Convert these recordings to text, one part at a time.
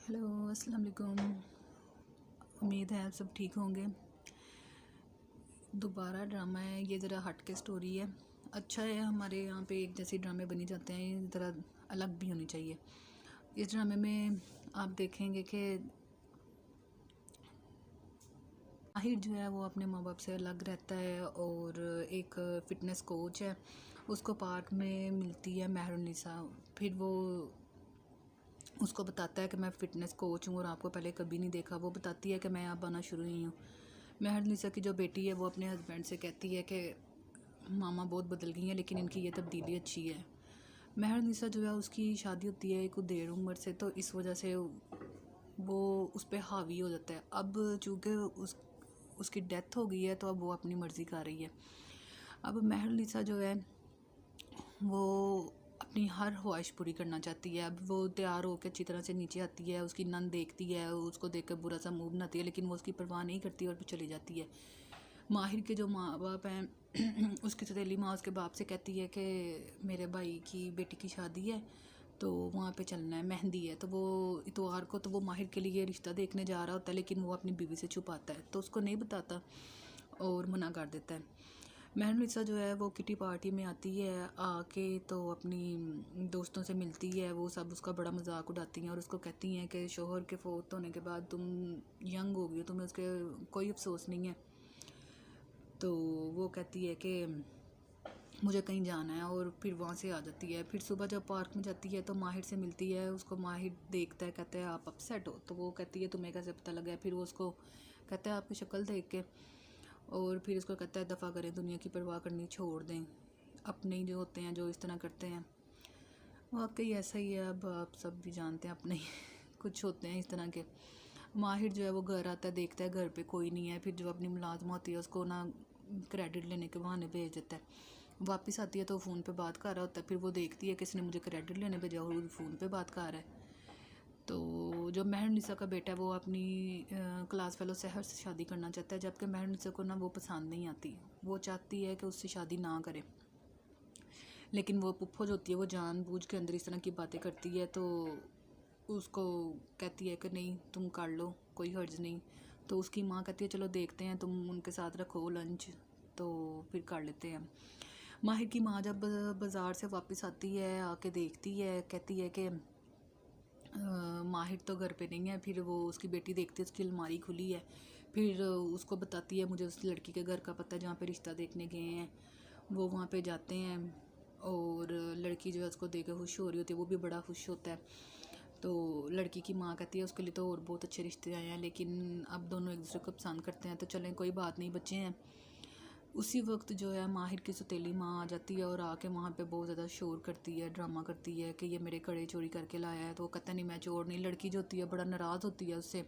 Hello अस्सलाम वालेकुम। उम्मीद है आप सब ठीक होंगे। दोबारा ड्रामा है, ये ज़रा हट के स्टोरी है। अच्छा है, हमारे यहाँ पे एक जैसे ड्रामे बनी जाते हैं, ये ज़रा अलग भी होनी चाहिए। इस ड्रामे में आप देखेंगे कि माहिर जो है वो अपने माँ बाप से अलग रहता है और एक फ़िटनेस कोच है, उसको पार्क में मिलती है मेहरुन्निसा। फिर वो उसको बताता है कि मैं फ़िटनेस कोच हूँ और आपको पहले कभी नहीं देखा। वो बताती है कि मैं अब आना शुरू हुई हूँ। मेहरुन्निसा की जो बेटी है वो अपने हस्बैंड से कहती है कि मामा बहुत बदल गई हैं, लेकिन इनकी ये तब्दीली अच्छी है। मेहरुन्निसा जो है उसकी शादी होती है एक देर उम्र से, तो इस वजह से वो उस पर हावी हो जाता है। अब चूँकि उसकी डेथ हो गई है तो अब वो अपनी मर्ज़ी कर रही है। अब मेहरुन्निसा जो है वो अपनी हर ख्वाहिश पूरी करना चाहती है। अब वो तैयार होकर अच्छी तरह से नीचे आती है, उसकी नंद देखती है, उसको देखकर बुरा सा मुंह बनाती है, लेकिन वो उसकी परवाह नहीं करती और चली जाती है। माहिर के जो माँ बाप हैं उसकी सौतेली माँ उसके बाप से कहती है कि मेरे भाई की बेटी की शादी है तो वहाँ पे चलना है, मेहंदी है। तो वो इतवार को तो वो माहिर के लिए रिश्ता देखने जा रहा होता है, लेकिन वो अपनी बीवी से छुपाता है, तो उसको नहीं बताता और मना कर देता है। मेहरुन्निसा जो है वो किटी पार्टी में आती है, आके तो अपनी दोस्तों से मिलती है। वो सब उसका बड़ा मजाक उड़ाती हैं और उसको कहती हैं कि शोहर के फौत होने के बाद तुम यंग हो गई हो, तुम्हें उसके कोई अफसोस नहीं है। तो वो कहती है कि मुझे कहीं जाना है और फिर वहाँ से आ जाती है। फिर सुबह जब पार्क में जाती है तो माहिर से मिलती है। उसको माहिर देखता है, कहता है आप अपसेट हो। तो वो कहती है तुम्हें कैसे पता लगा है। फिर वो उसको कहता है आपकी शक्ल देख के, और फिर उसको कहता है दफ़ा करें, दुनिया की परवाह करनी छोड़ दें, अपने ही जो होते हैं जो इस तरह करते हैं। वाकई ऐसा ही है, अब आप सब भी जानते हैं अपने ही कुछ होते हैं इस तरह के। माहिर जो है वो घर आता है, देखता है घर पे कोई नहीं है। फिर जो अपनी मुलाजमा होती है उसको ना क्रेडिट लेने के बहाने भेज देता है। वापस आती है तो फ़ोन पे बात कर रहा होता है। फिर वो देखती है किसने मुझे क्रेडिट लेने भेजा और फ़ोन पे बात कर रहा है। तो जो मेहरुन्निसा का बेटा है वो अपनी क्लास फेलो सहर से शादी करना चाहता है, जबकि मेहरुन्निसा को ना वो पसंद नहीं आती। वो चाहती है कि उससे शादी ना करे, लेकिन वो पुप्पो जो होती है वो जानबूझ के अंदर इस तरह की बातें करती है। तो उसको कहती है कि नहीं तुम कर लो, कोई हर्ज नहीं। तो उसकी माँ कहती है चलो देखते हैं, तुम उनके साथ रखो लंच, तो फिर कर लेते हैं। माहिर की माँ जब बाज़ार से वापस आती है, आके देखती है, कहती है कि माहिर तो घर पे नहीं है। फिर वो उसकी बेटी देखती है उसकी अलमारी खुली है। फिर उसको बताती है मुझे उस लड़की के घर का पता है जहाँ पे रिश्ता देखने गए हैं। वो वहाँ पे जाते हैं और लड़की जो है उसको देख के खुश हो रही होती है, वो भी बड़ा खुश होता है। तो लड़की की माँ कहती है उसके लिए तो और बहुत अच्छे रिश्ते आए हैं, लेकिन अब दोनों एक दूसरे को पसंद करते हैं, तो चलें कोई बात नहीं, बच्चे हैं। उसी वक्त जो है माहिर की सौतेली माँ आ जाती है और आके वहाँ पे बहुत ज़्यादा शोर करती है, ड्रामा करती है कि ये मेरे कड़े चोरी करके लाया है। तो वो कहता नहीं मैं चोर नहीं। लड़की जो होती है बड़ा नाराज़ होती है उससे,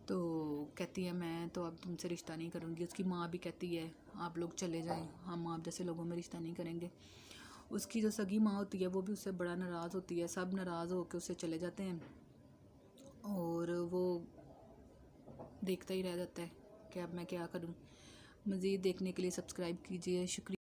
तो कहती है मैं तो अब तुमसे रिश्ता नहीं करूँगी। उसकी माँ भी कहती है आप लोग चले जाएं, हम आप जैसे लोगों में रिश्ता नहीं करेंगे। उसकी जो सगी माँ होती है वो भी उससे बड़ा नाराज़ होती है। सब नाराज़ होकर उससे चले जाते हैं और वो देखता ही रह जाता है कि अब मैं क्या करूँ। मज़ीद देखने के लिए सब्सक्राइब कीजिए। शुक्रिया।